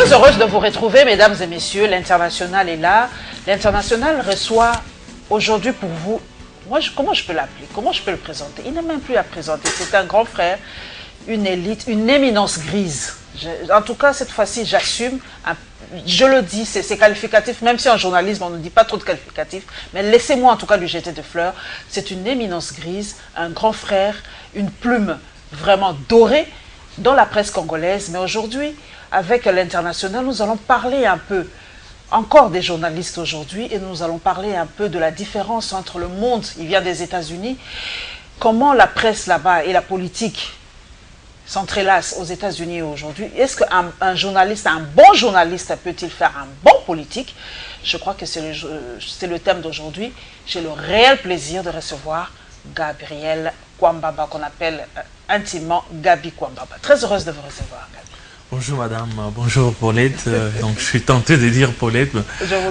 Très heureuse de vous retrouver, mesdames et messieurs. L'International est là. L'International reçoit aujourd'hui pour vous, comment je peux l'appeler? Comment je peux le présenter? Il n'a même plus à présenter. C'est un grand frère, une élite, une éminence grise. En tout cas, cette fois-ci, j'assume. Je le dis, c'est qualificatif, même si en journalisme, on ne dit pas trop de qualificatifs. Mais laissez-moi en tout cas lui jeter des fleurs. C'est une éminence grise, un grand frère, une plume vraiment dorée dans la presse congolaise. Mais aujourd'hui, avec l'International, nous allons parler un peu encore des journalistes aujourd'hui et nous allons parler un peu de la différence entre le monde, il vient des États-Unis, comment la presse là-bas et la politique s'entrelacent aux États-Unis aujourd'hui. Est-ce qu'un journaliste, un bon journaliste peut-il faire un bon politique? Je crois que c'est le thème d'aujourd'hui. J'ai le réel plaisir de recevoir Gabriel Kwambaba, qu'on appelle intimement Gabi Kwambaba. Très heureuse de vous recevoir, Gabi. Bonjour madame, bonjour Paulette, donc je suis tenté de dire Paulette,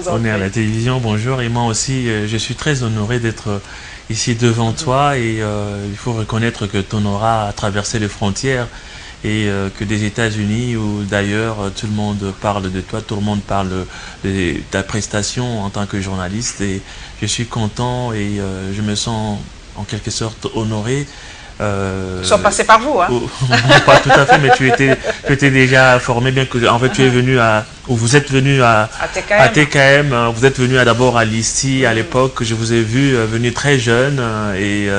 on est à la télévision, bonjour, et moi aussi je suis très honoré d'être ici devant toi et il faut reconnaître que ton aura a traversé les frontières et que des États-Unis ou d'ailleurs tout le monde parle de toi, tout le monde parle de ta prestation en tant que journaliste et je suis content et je me sens en quelque sorte honoré. Ils sont passés par vous, hein? Pas tout à fait, mais tu étais déjà formé, bien que en fait tu es venu ou vous êtes venu à TKM, vous êtes venu d'abord à l'ISTI à l'époque, je vous ai vu venir très jeune et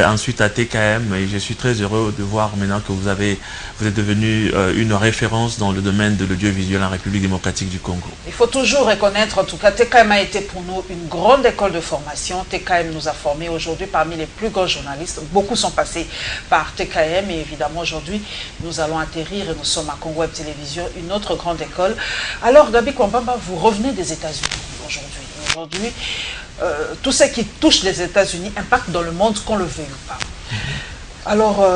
ensuite à TKM et je suis très heureux de voir maintenant que vous êtes devenu une référence dans le domaine de l'audiovisuel en République démocratique du Congo. Il faut toujours reconnaître, en tout cas, TKM a été pour nous une grande école de formation. TKM nous a formés aujourd'hui parmi les plus grands journalistes. Beaucoup sont passés par TKM et évidemment aujourd'hui nous allons atterrir et nous sommes à Congo Web Télévision, une autre grande école. Alors Gabi Kwambaba, vous revenez des États-Unis aujourd'hui. Aujourd'hui, tout ce qui touche les États-Unis impacte dans le monde, qu'on le veuille ou pas. Alors,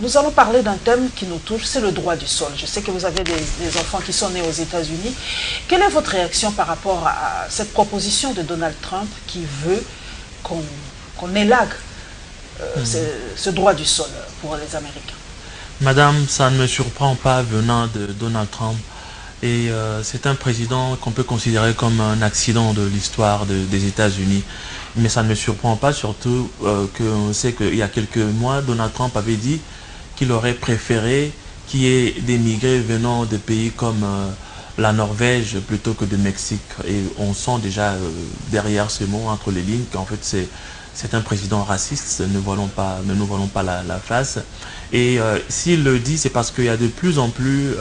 nous allons parler d'un thème qui nous touche, c'est le droit du sol. Je sais que vous avez des enfants qui sont nés aux États-Unis. Quelle est votre réaction par rapport à cette proposition de Donald Trump qui veut qu'on élague ce droit du sol pour les Américains? Madame, ça ne me surprend pas venant de Donald Trump. Et c'est un président qu'on peut considérer comme un accident de l'histoire des États-Unis. Mais ça ne me surprend pas, surtout qu'on sait qu'il y a quelques mois, Donald Trump avait dit qu'il aurait préféré qu'il y ait des migrés venant de pays comme la Norvège plutôt que de Mexique. Et on sent déjà derrière ce mot, entre les lignes, qu'en fait c'est un président raciste, ne nous voilons pas la face. Et s'il le dit, c'est parce qu'il y a de plus en plus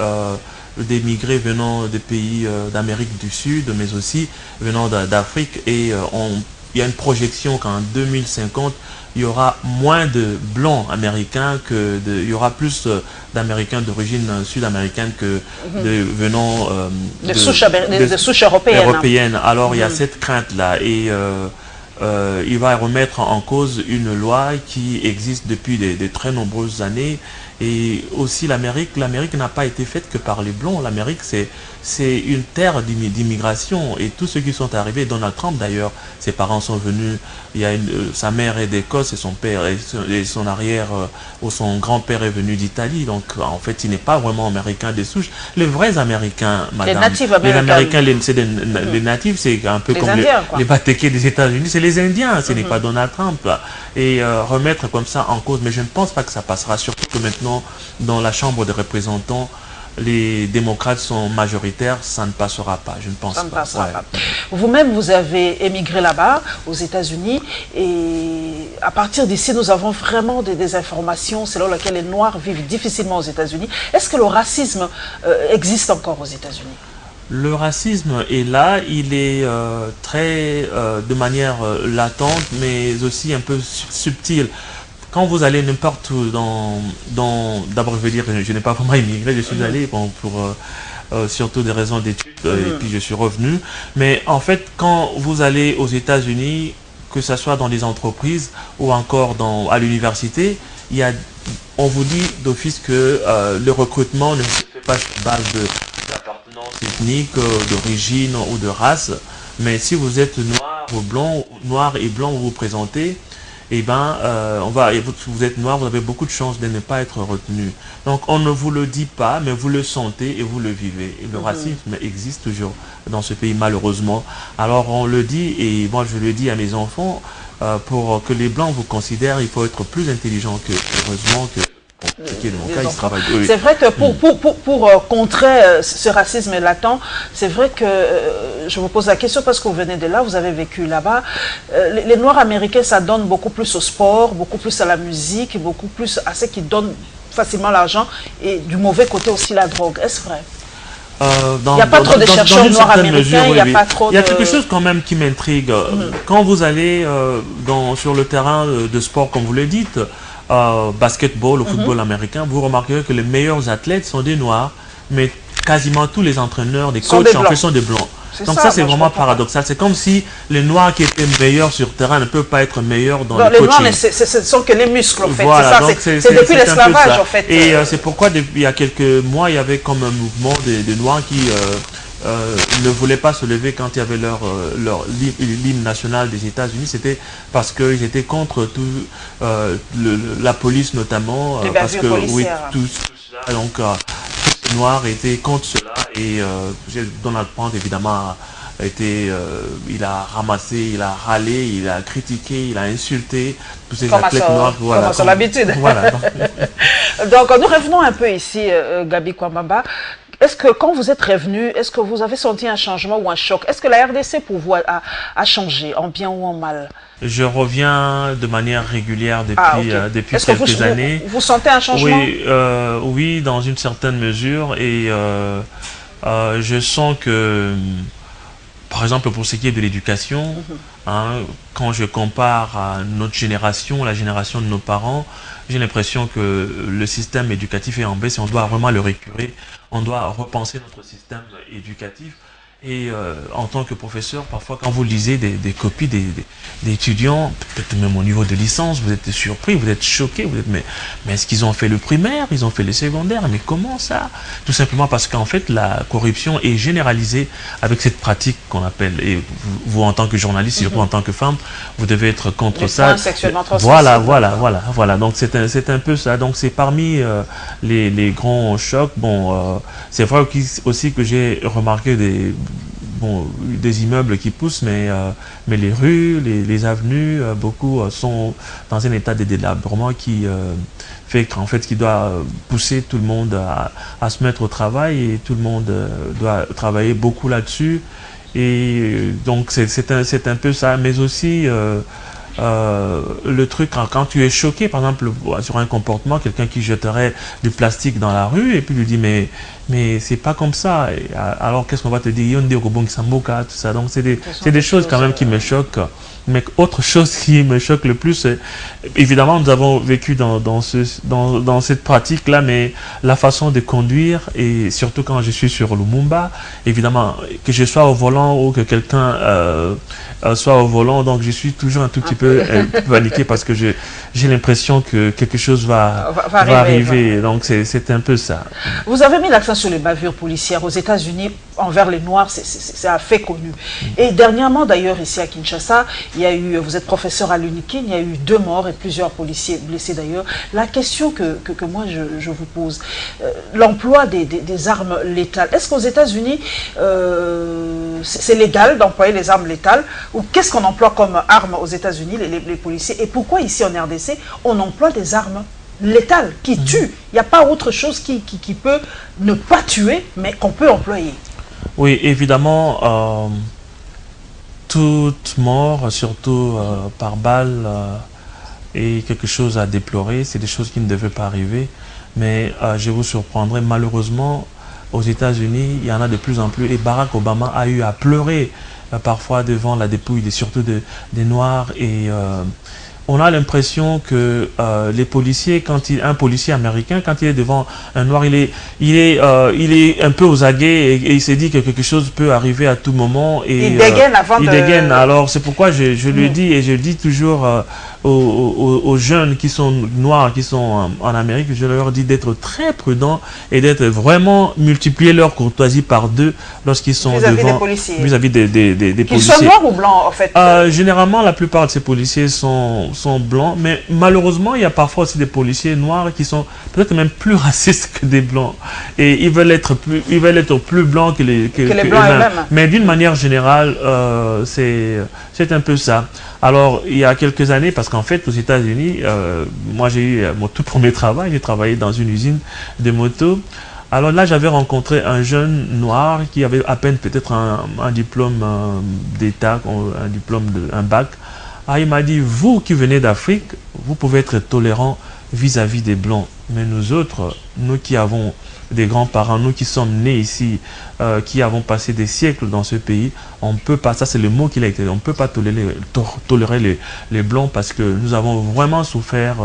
des migrés venant des pays d'Amérique du Sud, mais aussi venant d'Afrique. Et il y a une projection qu'en 2050, il y aura moins de blancs américains il y aura plus d'Américains d'origine sud-américaine que venant de souches européennes. Alors il y a cette crainte-là. Et il va remettre en cause une loi qui existe depuis de très nombreuses années. Et aussi l'Amérique n'a pas été faite que par les Blancs. L'Amérique, c'est une terre d'immigration. Et tous ceux qui sont arrivés, Donald Trump d'ailleurs, ses parents sont venus, sa mère est d'Écosse et son père et son arrière ou son grand-père est venu d'Italie. Donc en fait, il n'est pas vraiment américain des souches. Les vrais Américains, madame, les natifs américains, les natifs, c'est un peu comme les Batékés des États-Unis, c'est les Indiens, ce n'est pas Donald Trump. Et remettre comme ça en cause, mais je ne pense pas que ça passera, surtout que maintenant, dans la Chambre des représentants, les démocrates sont majoritaires, ça ne passera pas, je ne pense pas. Vous-même, vous avez émigré là-bas, aux États-Unis, et à partir d'ici, nous avons vraiment des informations selon lesquelles les Noirs vivent difficilement aux États-Unis. Est-ce que le racisme existe encore aux États-Unis? Le racisme est là, il est de manière latente, mais aussi un peu subtile. Quand vous allez n'importe où d'abord je veux dire, je n'ai pas vraiment immigré, je suis allé pour surtout des raisons d'études et puis je suis revenu. Mais en fait, quand vous allez aux États-Unis, que ce soit dans les entreprises ou encore à l'université, on vous dit d'office que le recrutement ne se fait pas sur base d'appartenance ethnique, d'origine ou de race. Mais si vous êtes noir et blanc, vous vous présentez, eh ben, vous êtes noir, vous avez beaucoup de chances de ne pas être retenu. Donc, on ne vous le dit pas, mais vous le sentez et vous le vivez. Et le racisme existe toujours dans ce pays, malheureusement. Alors, on le dit, et moi, je le dis à mes enfants, pour que les Blancs vous considèrent, il faut être plus intelligent que, heureusement, que c'est vrai que pour contrer ce racisme latent, c'est vrai que je vous pose la question parce que vous venez de là, vous avez vécu là-bas. Les Noirs américains, ça donne beaucoup plus au sport, beaucoup plus à la musique, beaucoup plus à ce qui donne facilement l'argent et du mauvais côté aussi la drogue. Est-ce vrai? Il n'y a pas trop de chercheurs noirs américains, il n'y a pas trop de... Il y a quelque chose quand même qui m'intrigue. Quand vous allez sur le terrain de sport, comme vous le dites, basketball, au football américain, vous remarquerez que les meilleurs athlètes sont des noirs, mais quasiment tous les entraîneurs, des coachs en fait sont des blancs. Donc ça c'est vraiment paradoxal. C'est comme si les noirs qui étaient meilleurs sur terrain ne peuvent pas être meilleurs dans le coaching. Les noirs, ce sont que les muscles en fait. Voilà, c'est depuis l'esclavage en fait. Et c'est pourquoi il y a quelques mois, il y avait comme un mouvement de noirs qui ne voulaient pas se lever quand il y avait l'hymne national des États-Unis. C'était parce qu'ils étaient contre tout, la police notamment, parce que oui, tout cela, donc tous les noirs étaient contre cela et Donald Trump évidemment il a ramassé, il a râlé, il a critiqué, il a insulté tous ces athlètes noirs. Voilà, comme à son habitude. Voilà. Donc nous revenons un peu ici, Gabi Kwambamba. Est-ce que quand vous êtes revenu, est-ce que vous avez senti un changement ou un choc? Est-ce que la RDC pour vous a changé, en bien ou en mal? Je reviens de manière régulière depuis quelques années. Vous sentez un changement? Oui, oui, dans une certaine mesure. Et je sens que, par exemple, pour ce qui est de l'éducation, quand je compare à notre génération, la génération de nos parents, j'ai l'impression que le système éducatif est en baisse et on doit vraiment le récurer. On doit repenser notre système éducatif. Et en tant que professeur, parfois quand vous lisez des copies d'étudiants, peut-être même au niveau de licence, vous êtes surpris, vous êtes choqué, vous êtes mais est-ce qu'ils ont fait le primaire, ils ont fait le secondaire, mais comment ça? Tout simplement parce qu'en fait la corruption est généralisée avec cette pratique qu'on appelle, et vous en tant que journaliste, surtout en tant que femme, vous devez être contre ça. Voilà, donc c'est un peu ça, donc c'est parmi les grands chocs. Bon, c'est vrai aussi que j'ai remarqué des immeubles qui poussent, mais les rues, les avenues, beaucoup sont dans un état de délabrement qui fait qu'en fait, qui doit pousser tout le monde à se mettre au travail et tout le monde doit travailler beaucoup là-dessus. Et donc, c'est un peu ça, mais aussi le truc quand tu es choqué, par exemple, sur un comportement, quelqu'un qui jetterait du plastique dans la rue et puis lui dit mais c'est pas comme ça. Et alors qu'est-ce qu'on va te dire? Tout ça. Donc c'est des choses quand même qui me choquent. Mais autre chose qui me choque le plus, évidemment nous avons vécu dans cette pratique-là, mais la façon de conduire, et surtout quand je suis sur Lumumba, évidemment, que je sois au volant ou que quelqu'un soit au volant, donc je suis toujours un tout petit peu paniqué parce que j'ai l'impression que quelque chose va arriver. Donc c'est un peu ça. Vous avez mis l'accent sur les bavures policières aux États-Unis envers les Noirs, c'est un fait connu. Et dernièrement d'ailleurs ici à Kinshasa, il y a eu, vous êtes professeur à l'UNIKIN, il y a eu 2 morts et plusieurs policiers blessés d'ailleurs. La question que moi je vous pose, l'emploi des armes létales, est-ce qu'aux États-Unis c'est légal d'employer les armes létales, ou qu'est-ce qu'on emploie comme armes aux États-Unis, les policiers, et pourquoi ici en RDC on emploie des armes létales qui tuent? Il n'y a pas autre chose qui peut ne pas tuer, mais qu'on peut employer. Oui, évidemment, toute mort, surtout par balle, est quelque chose à déplorer. C'est des choses qui ne devaient pas arriver. Mais je vous surprendrai, malheureusement, aux États-Unis, il y en a de plus en plus. Et Barack Obama a eu à pleurer parfois devant la dépouille, surtout des Noirs. Et on a l'impression que les policiers, un policier américain, quand il est devant un noir, il est un peu aux aguets et il s'est dit que quelque chose peut arriver à tout moment. Et, il dégaine avant il dégaine. Alors c'est pourquoi je lui dis, et je dis toujours aux jeunes qui sont noirs, qui sont en Amérique, je leur dis d'être très prudents et d'être vraiment multiplier leur courtoisie par 2 lorsqu'ils sont devant, vis-à-vis des policiers. Qu'ils soient noirs ou blancs en fait. Généralement, la plupart de ces policiers sont sont blancs, mais malheureusement, il y a parfois aussi des policiers noirs qui sont peut-être même plus racistes que des blancs. Et ils veulent être plus blancs que les blancs eux-mêmes. Mais d'une manière générale, c'est un peu ça. Alors, il y a quelques années, parce qu'en fait, aux États-Unis, moi j'ai eu mon tout premier travail, j'ai travaillé dans une usine de motos. Alors là, j'avais rencontré un jeune noir qui avait à peine peut-être un diplôme d'État, un bac. Ah, il m'a dit, vous qui venez d'Afrique, vous pouvez être tolérant vis-à-vis des Blancs. Mais nous autres, nous qui avons des grands-parents, nous qui sommes nés ici, qui avons passé des siècles dans ce pays, on ne peut pas, ça c'est le mot qu'il a été, on ne peut pas tolérer les Blancs parce que nous avons vraiment souffert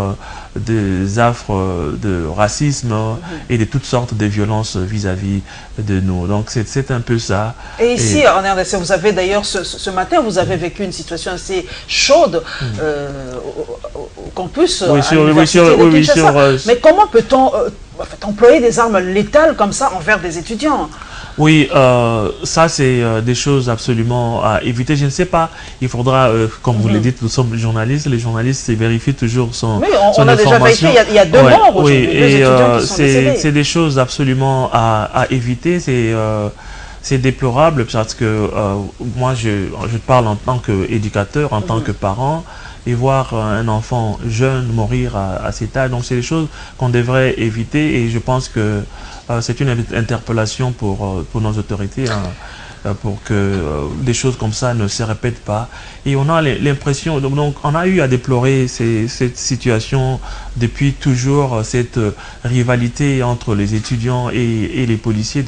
des affres de racisme et de toutes sortes de violences vis-à-vis de nous. Donc c'est un peu ça. Et ici, en RDC, vous avez d'ailleurs, ce matin, vous avez vécu une situation assez chaude au campus à l'université de Kinshasa. Mais comment peut-on employer des armes létales comme ça envers des étudiants? Oui, ça c'est des choses absolument à éviter. Je ne sais pas, il faudra, comme vous le dites, nous sommes journalistes, les journalistes vérifient toujours son information. On a déjà vérifié, il y a deux morts aujourd'hui, oui, deux étudiants qui sont décédés. C'est des choses absolument à éviter, c'est déplorable parce que moi je parle en tant qu'éducateur, en tant que parent, et voir un enfant jeune mourir à cet âge, donc c'est des choses qu'on devrait éviter et je pense que c'est une interpellation pour nos autorités pour que des choses comme ça ne se répètent pas. Et on a l'impression, donc on a eu à déplorer cette situation depuis toujours, cette rivalité entre les étudiants et les policiers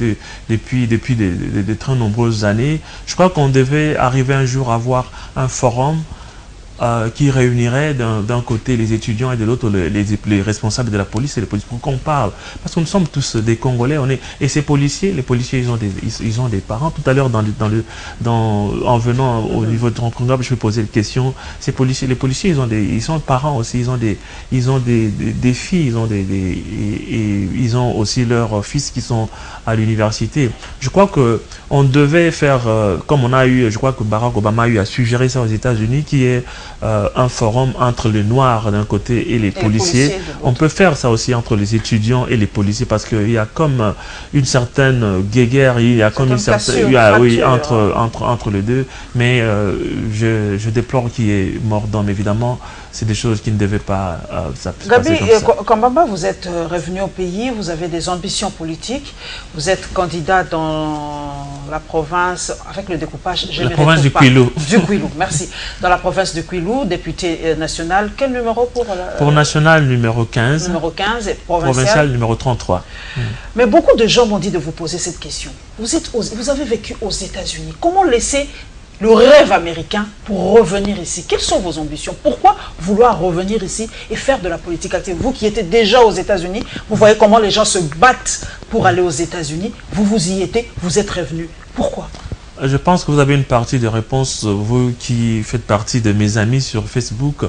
depuis de très nombreuses années. Je crois qu'on devait arriver un jour à avoir un forum qui réunirait d'un côté les étudiants et de l'autre les responsables de la police et les policiers pour qu'on parle. Parce que nous sommes tous des Congolais, et ces policiers, ils ont des parents. Tout à l'heure, en venant au niveau de Congo, je me posais la question, les policiers, ils sont parents aussi, ils ont des filles, ils ont aussi leurs fils qui sont à l'université. Je crois qu'on devait faire, comme on a eu, je crois que Barack Obama a eu à suggérer ça aux États-Unis, qui est un forum entre les Noirs d'un côté et les policiers. On peut faire ça aussi entre les étudiants et les policiers parce qu'il y a comme une certaine guéguerre, il y a comme une certaine... Oui, entre les deux. Mais je déplore qu'il y ait mort d'homme, évidemment. C'est des choses qui ne devaient pas se passer comme ça. Kambamba, vous êtes revenu au pays, vous avez des ambitions politiques, vous êtes candidat dans la province, avec le découpage... La province du Kwilu. Du Kwilu, merci. Dans la province du Kwilu, député national, quel numéro pour... Pour national, numéro 15. Numéro 15 et provincial, numéro 33. Mais beaucoup de gens m'ont dit de vous poser cette question. Vous avez vécu aux États-Unis. Comment laisser le rêve américain pour revenir ici? Quelles sont vos ambitions? Pourquoi vouloir revenir ici et faire de la politique active? Vous qui étiez déjà aux États-Unis, vous voyez comment les gens se battent pour aller aux États-Unis. Vous y étiez, vous êtes revenu. Pourquoi? Je pense que vous avez une partie de réponse, vous qui faites partie de mes amis sur Facebook.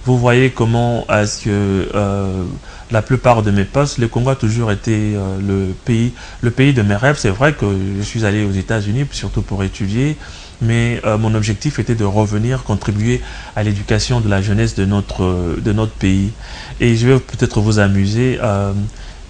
Vous voyez comment est-ce que la plupart de mes postes, le Congo a toujours été le pays de mes rêves. C'est vrai que je suis allé aux États-Unis, surtout pour étudier, mais mon objectif était de revenir, contribuer à l'éducation de la jeunesse de notre pays. Et je vais peut-être vous amuser.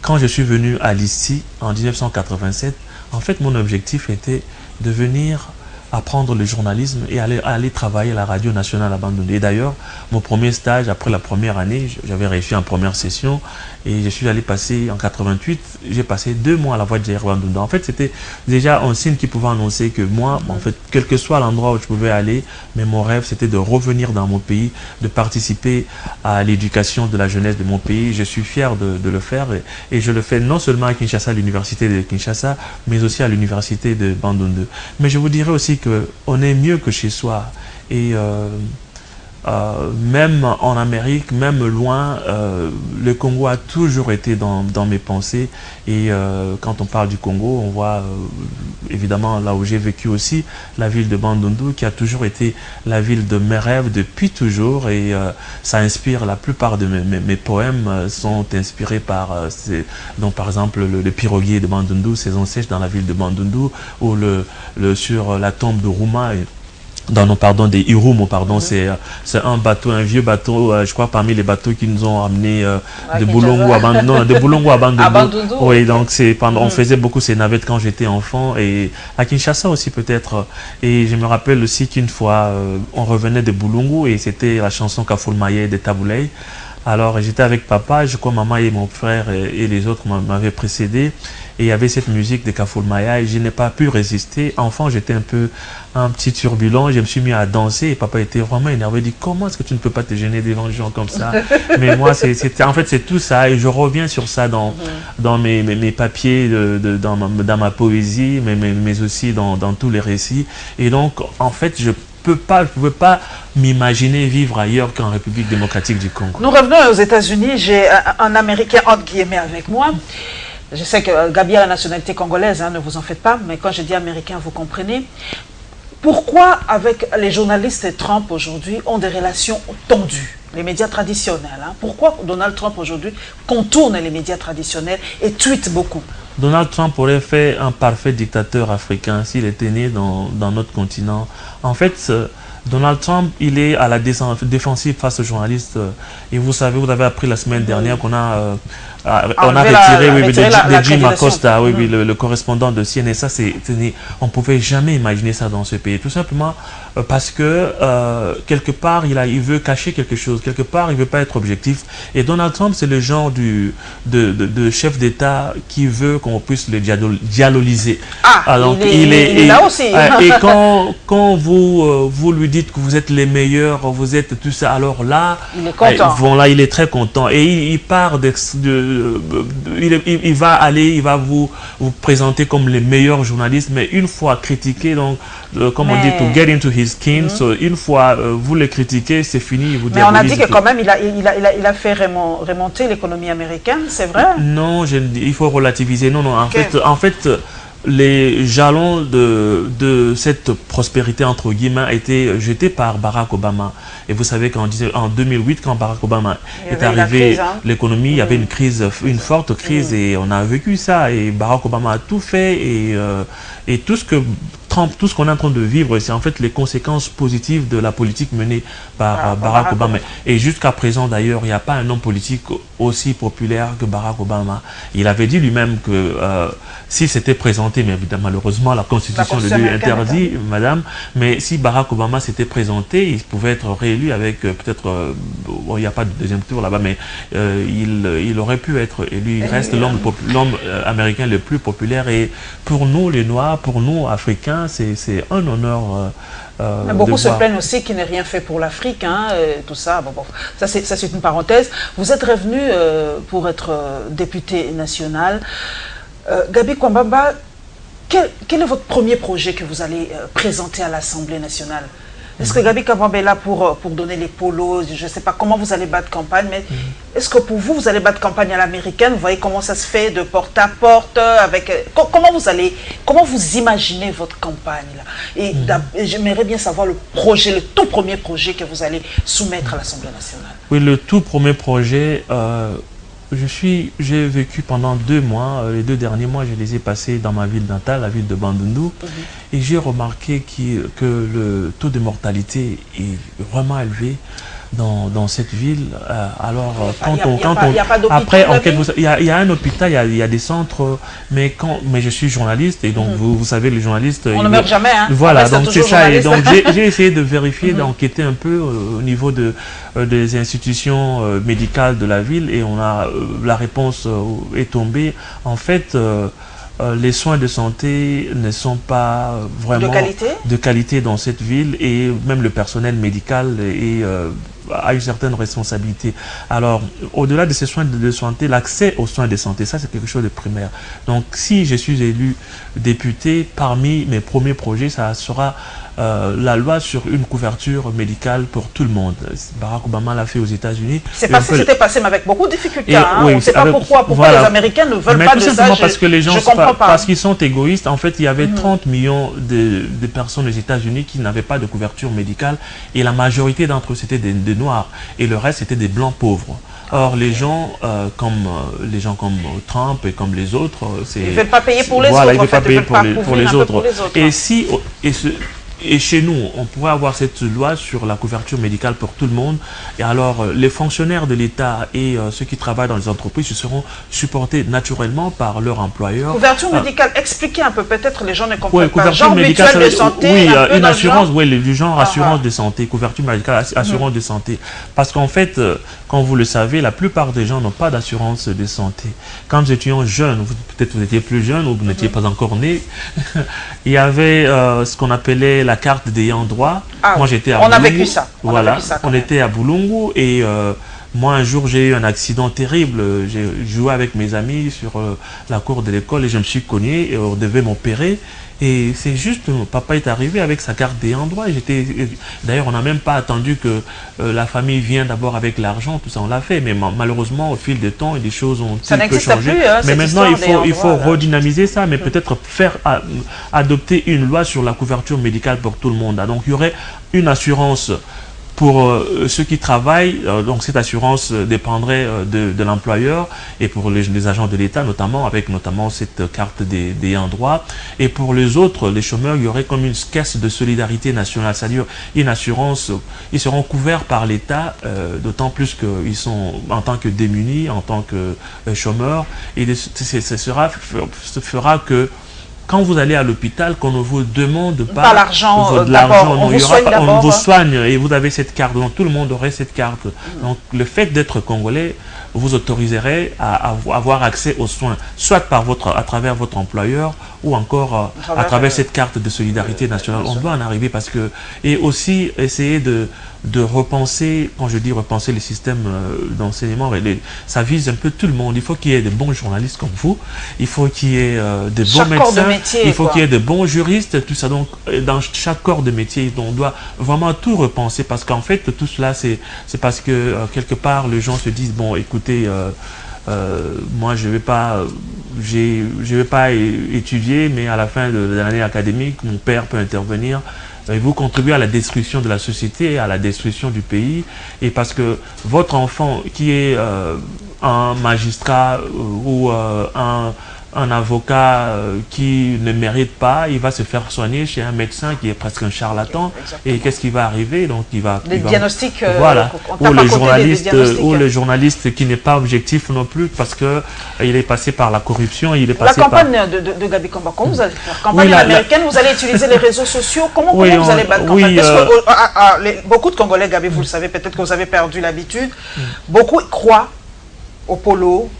Quand je suis venu à l'ICI en 1987, en fait, mon objectif était de venir apprendre le journalisme et aller travailler à la radio nationale à Bandundu. Et d'ailleurs, mon premier stage, après la première année, j'avais réussi en première session et je suis allé passer en 88, j'ai passé 2 mois à la voix de Jair Bandundu. En fait, c'était déjà un signe qui pouvait annoncer que moi, en fait, quel que soit l'endroit où je pouvais aller, mais mon rêve, c'était de revenir dans mon pays, de participer à l'éducation de la jeunesse de mon pays. Je suis fier de le faire et je le fais non seulement à Kinshasa, à l'université de Kinshasa, mais aussi à l'université de Bandundu. Mais je vous dirais aussi qu'on est mieux que chez soi et même en Amérique, même loin, le Congo a toujours été dans mes pensées et quand on parle du Congo, on voit évidemment là où j'ai vécu aussi, la ville de Bandundu qui a toujours été la ville de mes rêves depuis toujours et ça inspire la plupart de mes poèmes sont inspirés par donc par exemple le piroguier de Bandundu, saison sèche dans la ville de Bandundu ou sur la tombe de Rouma. pardon, des Irumo, pardon, c'est un bateau, un vieux bateau, je crois parmi les bateaux qui nous ont amenés de Boulongo à Bandundu. Oui, donc on faisait beaucoup ces navettes quand j'étais enfant, et à Kinshasa aussi peut-être. Et je me rappelle aussi qu'une fois, on revenait de Boulongo et c'était la chanson Kafulmaye de Taboulay. Alors j'étais avec papa, je crois maman et mon frère et les autres m'avaient précédé. Et il y avait cette musique de Kafulmaya et je n'ai pas pu résister. Enfant, j'étais un petit turbulent. Je me suis mis à danser et papa était vraiment énervé. Il dit, comment est-ce que tu ne peux pas te gêner devant les gens comme ça? Mais moi, en fait, c'est tout ça. Et je reviens sur ça dans mes papiers, dans ma poésie, mais aussi dans tous les récits. Et donc, en fait, je ne pouvais pas m'imaginer vivre ailleurs qu'en République démocratique du Congo. Nous revenons aux États-Unis. J'ai un Américain, entre guillemets, avec moi. Je sais que Gabi a la nationalité congolaise, hein, ne vous en faites pas, mais quand je dis américain, vous comprenez. Pourquoi, avec les journalistes et Trump aujourd'hui, ont des relations tendues, les médias traditionnels, hein? Pourquoi Donald Trump aujourd'hui contourne les médias traditionnels et tweete beaucoup? Donald Trump aurait fait un parfait dictateur africain s'il était né dans notre continent. En fait, Donald Trump, il est à la défensive face aux journalistes. Et vous savez, vous avez appris la semaine dernière qu'on a... on a retiré Jim Acosta, le correspondant de CNN. Ça, on ne pouvait jamais imaginer ça dans ce pays. Tout simplement parce que quelque part, il veut cacher quelque chose. Quelque part, il ne veut pas être objectif. Et Donald Trump, c'est le genre de chef d'État qui veut qu'on puisse le dialoliser. Alors, il est là aussi. Et quand vous lui dites que vous êtes les meilleurs, vous êtes tout ça, alors là, il est content. Voilà, il est très content. Et il part il va vous présenter comme les meilleurs journalistes, mais une fois critiqué, donc comme on dit, to get into his skin, une fois vous le critiquez, c'est fini. Mais on a dit que quand même il a fait remonter l'économie américaine, c'est vrai? Non, il faut relativiser. Non, en fait, les jalons de cette prospérité, entre guillemets, a été jetés par Barack Obama. Et vous savez qu'en 2008, quand Barack Obama est arrivé, l'économie, il y avait une crise, une forte crise, et on a vécu ça. Et Barack Obama a tout fait, et tout ce que Trump, tout ce qu'on est en train de vivre, c'est en fait les conséquences positives de la politique menée par Barack Obama. Et jusqu'à présent, d'ailleurs, il n'y a pas un homme politique aussi populaire que Barack Obama. Il avait dit lui-même que s'il s'était présenté, mais évidemment, malheureusement, la Constitution le lui interdit, madame, mais si Barack Obama s'était présenté, il pouvait être réélu avec peut-être, bon, il n'y a pas de deuxième tour là-bas, mais il aurait pu être élu. Il reste l'homme américain le plus populaire. Et pour nous, les Noirs, pour nous, Africains, c'est un honneur. Mais beaucoup se plaignent aussi qu'il n'ait rien fait pour l'Afrique, hein, tout ça. Bon, ça c'est une parenthèse. Vous êtes revenu pour être député national. Gabi Kwambamba, quel est votre premier projet que vous allez présenter à l'Assemblée nationale? Est-ce que Gabi Kwambamba est là pour donner les polos? Je ne sais pas comment vous allez battre campagne, mais est-ce que pour vous, vous allez battre campagne à l'américaine? Vous voyez comment ça se fait de porte à porte avec... Comment vous imaginez votre campagne là? Et j'aimerais bien savoir le tout premier projet que vous allez soumettre à l'Assemblée nationale. Oui, le tout premier projet... j'ai vécu pendant 2 mois, les 2 derniers mois, je les ai passés dans ma ville natale, la ville de Bandundu, et j'ai remarqué que le taux de mortalité est vraiment élevé dans cette ville. Alors, après, il y a un hôpital, il y a des centres, mais je suis journaliste, et donc vous savez, les journalistes... On ne meurt jamais, hein. Voilà, donc c'est ça, et donc j'ai essayé de vérifier, d'enquêter un peu au niveau des institutions médicales de la ville, et la réponse est tombée. En fait, les soins de santé ne sont pas vraiment de qualité dans cette ville, et même le personnel médical a une certaine responsabilité. Alors, au-delà de ces soins de santé, l'accès aux soins de santé, ça c'est quelque chose de primaire. Donc, si je suis élu député, parmi mes premiers projets, ça sera la loi sur une couverture médicale pour tout le monde. Barack Obama l'a fait aux États-Unis. C'était passé, mais avec beaucoup de difficultés. Hein. Oui, on ne sait pas pourquoi les Américains ne veulent pas de ça. Parce que les gens, parce qu'ils sont égoïstes. En fait, il y avait 30 millions de personnes aux États-Unis qui n'avaient pas de couverture médicale, et la majorité d'entre eux, c'était des Noirs, et le reste, c'était des Blancs pauvres. Or, les gens comme Trump et comme les autres, ils ne veulent pas payer pour les autres. Voilà, ils ne veulent pas payer pour les autres. et chez nous, on pourrait avoir cette loi sur la couverture médicale pour tout le monde. Et alors, les fonctionnaires de l'État et ceux qui travaillent dans les entreprises seront supportés naturellement par leur employeur. Couverture médicale, expliquez un peu, peut-être les gens ne comprennent pas. Couverture Genre médicale, mutuelle de santé, oui, un peu une assurance, oui, du genre Ah, assurance de santé, couverture médicale, assurance de santé. Parce qu'en fait, comme vous le savez, la plupart des gens n'ont pas d'assurance de santé. Quand nous étions jeunes, peut-être vous étiez plus jeune ou vous n'étiez pas encore né, il y avait ce qu'on appelait la carte d'ayant droit. Ah, moi, j'étais à on a Boulungu. vécu ça. Voilà, on était à Boulungu et moi, un jour, j'ai eu un accident terrible. J'ai joué avec mes amis sur la cour de l'école et je me suis cogné et on devait m'opérer. Et c'est juste, papa est arrivé avec sa carte d'ayant droit. D'ailleurs, on n'a même pas attendu que la famille vienne d'abord avec l'argent, tout ça, on l'a fait. Mais malheureusement, au fil du temps, les choses ont un peu changé. Plus, hein, mais maintenant, il faut redynamiser ça, mais peut-être faire adopter une loi sur la couverture médicale pour tout le monde. Donc, il y aurait une assurance pour ceux qui travaillent, donc cette assurance dépendrait de l'employeur et pour les agents de l'État notamment, avec notamment cette carte d'ayant droit. Et pour les autres, les chômeurs, il y aurait comme une caisse de solidarité nationale, c'est-à-dire une assurance, ils seront couverts par l'État, d'autant plus qu'ils sont en tant que démunis, en tant que chômeurs, et ce fera que quand vous allez à l'hôpital, qu'on ne vous demande pas l'argent, on vous soigne et vous avez cette carte, donc tout le monde aurait cette carte. Donc le fait d'être congolais vous autoriserait à avoir accès aux soins, soit à travers votre employeur ou encore à travers cette carte de solidarité nationale. On doit en arriver parce que, et aussi essayer de repenser, quand je dis repenser les systèmes d'enseignement, ça vise un peu tout le monde. Il faut qu'il y ait de bons journalistes comme vous, il faut qu'il y ait de bons médecins, il faut qu'il y ait de bons juristes, tout ça. Donc, dans chaque corps de métier, on doit vraiment tout repenser parce qu'en fait, tout cela, c'est parce que quelque part, les gens se disent, bon, écoutez, moi, je vais pas étudier, mais à la fin de l'année académique, mon père peut intervenir. Et vous contribuez à la destruction de la société, à la destruction du pays. Et parce que votre enfant qui est un magistrat ou un avocat qui ne mérite pas, il va se faire soigner chez un médecin qui est presque un charlatan. Exactement. Et qu'est-ce qui va arriver? Donc il va... diagnostics... voilà. Ou le journaliste qui n'est pas objectif non plus parce que il est passé par la corruption. Il est passé la campagne de Gabi Komba, comment vous allez faire? Campagne américaine, vous allez utiliser les réseaux sociaux. Comment vous allez battre campagne? Parce que beaucoup de Congolais, Gabi, vous le savez, peut-être que vous avez perdu l'habitude. Beaucoup croient au polo,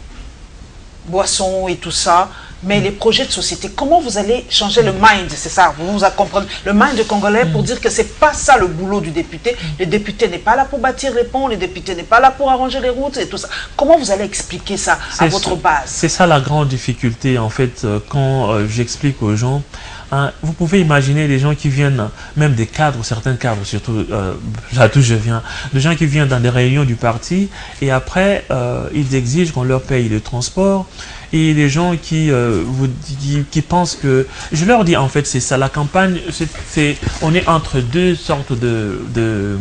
boissons et tout ça, mais les projets de société, comment vous allez changer le mind, c'est ça, vous comprenez, le mind de Congolais pour dire que c'est pas ça le boulot du député. Le député n'est pas là pour bâtir les ponts, le député n'est pas là pour arranger les routes et tout ça. Comment vous allez expliquer ça à votre base? C'est ça la grande difficulté en fait, quand j'explique aux gens. Vous pouvez imaginer des gens qui viennent, même des cadres, certains cadres, surtout là d'où je viens, des gens qui viennent dans des réunions du parti et après ils exigent qu'on leur paye le transport et des gens qui pensent que... Je leur dis en fait c'est ça, la campagne, on est entre deux sortes de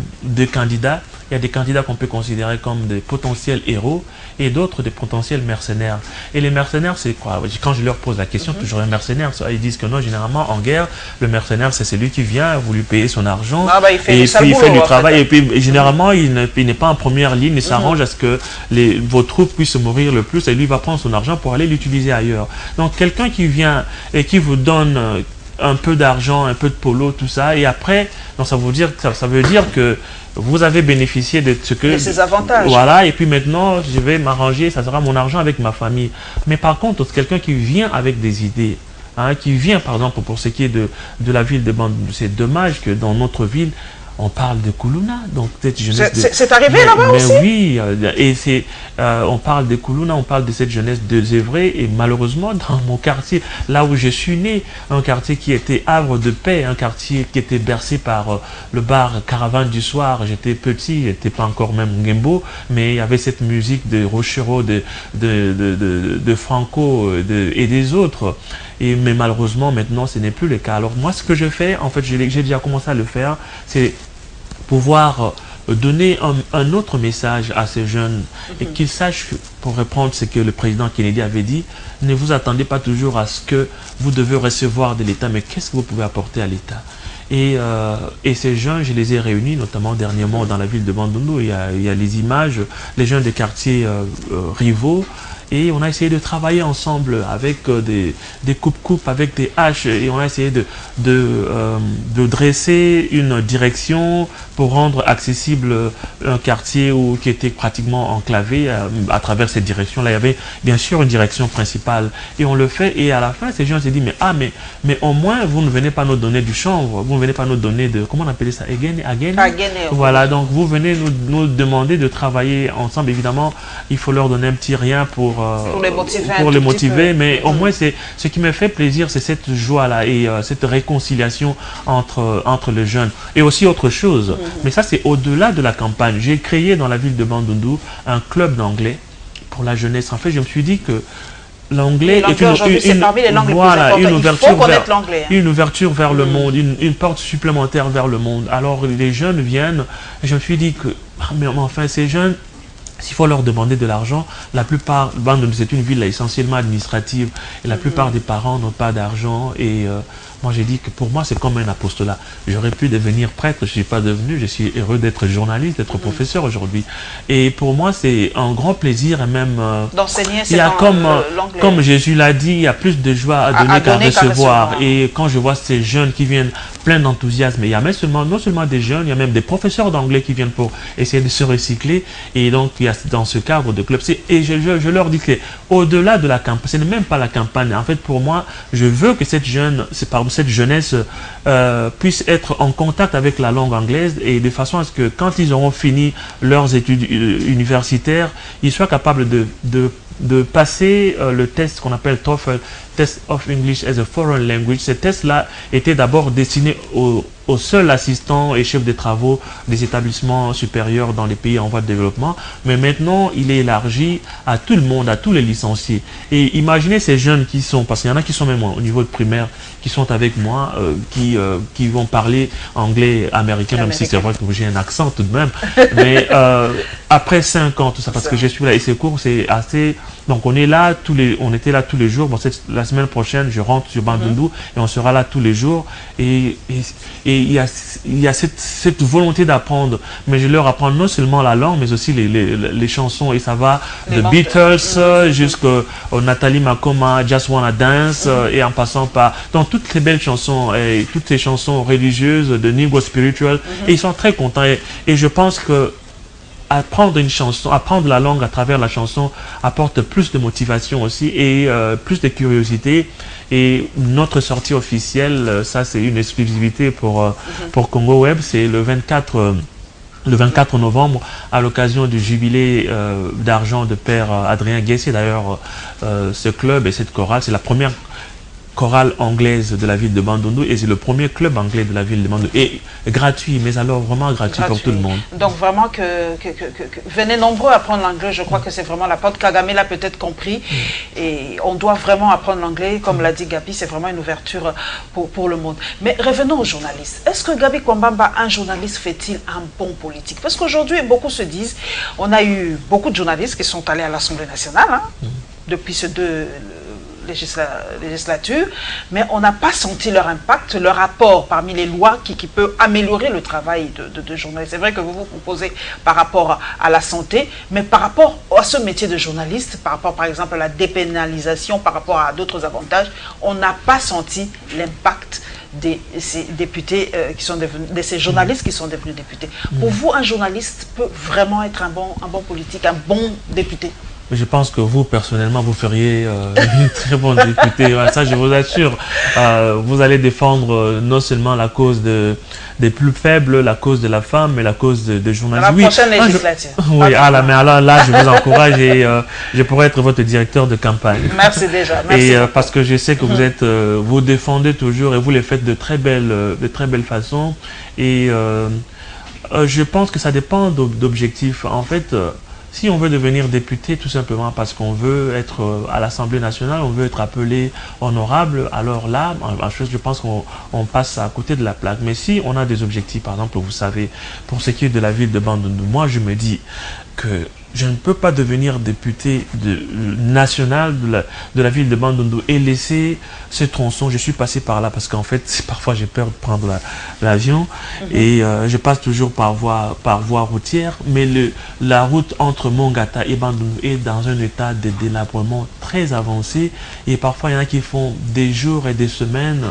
candidats. Il y a des candidats qu'on peut considérer comme des potentiels héros et d'autres des potentiels mercenaires. Et les mercenaires, c'est quoi? Quand je leur pose la question, toujours un mercenaire, ils disent que non, généralement en guerre, le mercenaire, c'est celui qui vient, vous lui payez son argent, il fait et puis il fait du travail. Et puis généralement, il n'est pas en première ligne, il s'arrange à ce que vos troupes puissent mourir le plus et lui va prendre son argent pour aller l'utiliser ailleurs. Donc quelqu'un qui vient et qui vous donne un peu d'argent, un peu de polo, tout ça, et après, donc ça veut dire que vous avez bénéficié de ce que... Et ses avantages. Voilà, et puis maintenant, je vais m'arranger, ça sera mon argent avec ma famille. Mais par contre, quelqu'un qui vient avec des idées, qui vient, par exemple, pour ce qui est de la ville de Bandundu, c'est dommage que dans notre ville, on parle de Kuluna, donc peut-être jeunesse de... C'est arrivé là-bas aussi? Oui, et on parle de Kuluna, on parle de cette jeunesse de Zévré, et malheureusement, dans mon quartier, là où je suis né, un quartier qui était havre de paix, un quartier qui était bercé par le bar Caravane du Soir, j'étais petit, j'étais pas encore même Ngembo, mais il y avait cette musique de Rochero, de Franco et des autres. Mais malheureusement, maintenant, ce n'est plus le cas. Alors moi, ce que je fais, en fait, j'ai déjà commencé à le faire, c'est pouvoir donner un autre message à ces jeunes et qu'ils sachent, pour reprendre ce que le président Kennedy avait dit, ne vous attendez pas toujours à ce que vous devez recevoir de l'État, mais qu'est-ce que vous pouvez apporter à l'État? Et ces jeunes, je les ai réunis, notamment dernièrement dans la ville de Bandundu. Il y a les images, les jeunes des quartiers rivaux. Et on a essayé de travailler ensemble avec des coupes-coupes, avec des haches. Et on a essayé de dresser une direction pour rendre accessible un quartier qui était pratiquement enclavé à travers cette direction-là. Il y avait bien sûr une direction principale. Et on le fait. Et à la fin, ces gens se disent, mais au moins, vous ne venez pas nous donner du chanvre. Vous ne venez pas nous donner de... Comment on appelait ça? Agene. Voilà, donc vous venez nous demander de travailler ensemble. Évidemment, il faut leur donner un petit rien pour les motiver, mais au moins c'est ce qui me fait plaisir, c'est cette joie-là et cette réconciliation entre les jeunes. Et aussi autre chose, mais ça c'est au-delà de la campagne. J'ai créé dans la ville de Bandundu un club d'anglais pour la jeunesse. En fait, je me suis dit que l'anglais est une ouverture vers le monde, une porte supplémentaire vers le monde. Alors les jeunes viennent, et je me suis dit que, mais enfin ces jeunes, s'il faut leur demander de l'argent, la plupart, c'est une ville essentiellement administrative, et la plupart des parents n'ont pas d'argent. Et moi j'ai dit que pour moi c'est comme un apostolat. J'aurais pu devenir prêtre, je ne suis pas devenu, je suis heureux d'être journaliste, d'être professeur aujourd'hui. Et pour moi c'est un grand plaisir et même... d'enseigner, il y a comme Jésus l'a dit, il y a plus de joie à donner qu'à recevoir. Et quand je vois ces jeunes qui viennent plein d'enthousiasme, il y a même non seulement des jeunes, il y a même des professeurs d'anglais qui viennent pour essayer de se recycler. Et donc il y a dans ce cadre de club. Et je leur dis que au-delà de la campagne, ce n'est même pas la campagne. En fait, pour moi, je veux que cette jeunesse puisse être en contact avec la langue anglaise et de façon à ce que quand ils auront fini leurs études universitaires, ils soient capables de passer le test qu'on appelle TOEFL, Test of English as a Foreign Language. Ce test-là était d'abord destiné aux seuls assistants et chefs de travaux des établissements supérieurs dans les pays en voie de développement, mais maintenant il est élargi à tout le monde, à tous les licenciés. Et imaginez ces jeunes qui sont, parce qu'il y en a qui sont même au niveau de primaire, qui sont avec moi, qui vont parler anglais américain, même si c'est vrai que j'ai un accent tout de même, mais après 5 ans, tout ça, parce que je suis là, et ces cours, c'est assez... Donc on est là on était là tous les jours. Bon, la semaine prochaine, je rentre sur Bandundu et on sera là tous les jours. Et il y a cette volonté d'apprendre. Mais je leur apprends non seulement la langue, mais aussi les chansons. Et ça va de Beatles jusqu'au Nathalie Makoma, Just Wanna Dance, et en passant par donc toutes ces belles chansons, et toutes ces chansons religieuses de Negro Spiritual. Et ils sont très contents. Et je pense que apprendre une chanson, apprendre la langue à travers la chanson apporte plus de motivation aussi et plus de curiosité. Et notre sortie officielle, ça c'est une exclusivité pour Congo Web, c'est le 24 novembre, à l'occasion du jubilé d'argent de Père Adrien Guessier. D'ailleurs, ce club et cette chorale, c'est la première chorale anglaise de la ville de Bandundu et c'est le premier club anglais de la ville de Bandundu. Et gratuit, mais alors vraiment gratuit pour tout le monde. Donc vraiment que venez nombreux apprendre l'anglais, je crois que c'est vraiment la porte. Kagame l'a peut-être compris et on doit vraiment apprendre l'anglais, comme l'a dit Gabi, c'est vraiment une ouverture pour le monde. Mais revenons aux journalistes. Est-ce que Gabi Kwambamba, un journaliste, fait-il un bon politique? Parce qu'aujourd'hui, beaucoup se disent, on a eu beaucoup de journalistes qui sont allés à l'Assemblée nationale, depuis ces 2 législature, mais on n'a pas senti leur impact, leur apport parmi les lois qui peut améliorer le travail de journaliste. C'est vrai que vous vous proposez par rapport à la santé, mais par rapport à ce métier de journaliste, par rapport par exemple à la dépénalisation, par rapport à d'autres avantages, on n'a pas senti l'impact de ces députés qui sont devenus, de ces journalistes qui sont devenus députés. Pour vous, un journaliste peut vraiment être un bon politique, un bon député? Je pense que vous, personnellement, vous feriez une très bonne députée. Ça, je vous assure. Vous allez défendre non seulement la cause des plus faibles, la cause de la femme, mais la cause des journalistes. La prochaine législature. Oui, mais alors là, je vous encourage et je pourrais être votre directeur de campagne. Merci déjà. Merci. Et parce que je sais que vous défendez toujours et vous les faites de très belles façons. Et je pense que ça dépend d'objectifs. En fait, si on veut devenir député tout simplement parce qu'on veut être à l'Assemblée nationale, on veut être appelé honorable, alors là, je pense qu'on passe à côté de la plaque. Mais si on a des objectifs, par exemple, vous savez, pour ce qui est de la ville de Bandundu, moi je me dis que je ne peux pas devenir député national de la ville de Bandundu et laisser ce tronçon. Je suis passé par là parce qu'en fait, parfois j'ai peur de prendre l'avion et je passe toujours par voie routière. Mais la route entre Mongata et Bandundu est dans un état de délabrement très avancé et parfois il y en a qui font des jours et des semaines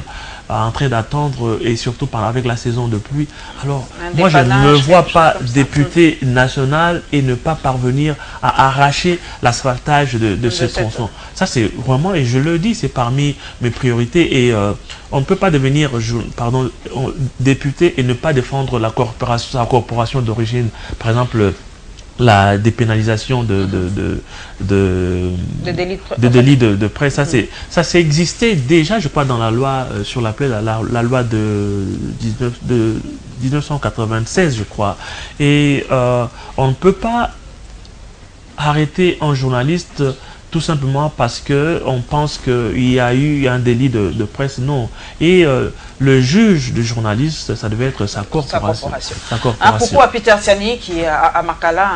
en train d'attendre et surtout avec la saison de pluie. Alors, moi, je ne me vois pas député national et ne pas parvenir à arracher l'asphaltage de ce tronçon. Ça, c'est vraiment, et je le dis, c'est parmi mes priorités et on ne peut pas devenir député et ne pas défendre sa corporation d'origine. Par exemple, la dépénalisation de délits de presse, ça s'est existé déjà, je crois, dans la loi sur la loi de 1996, je crois. Et on ne peut pas arrêter un journaliste tout simplement parce qu'on pense qu'il y a eu un délit de presse. Non. Et le juge du journaliste, ça devait être sa corporation. Pourquoi Peter Tiani, qui est à Makala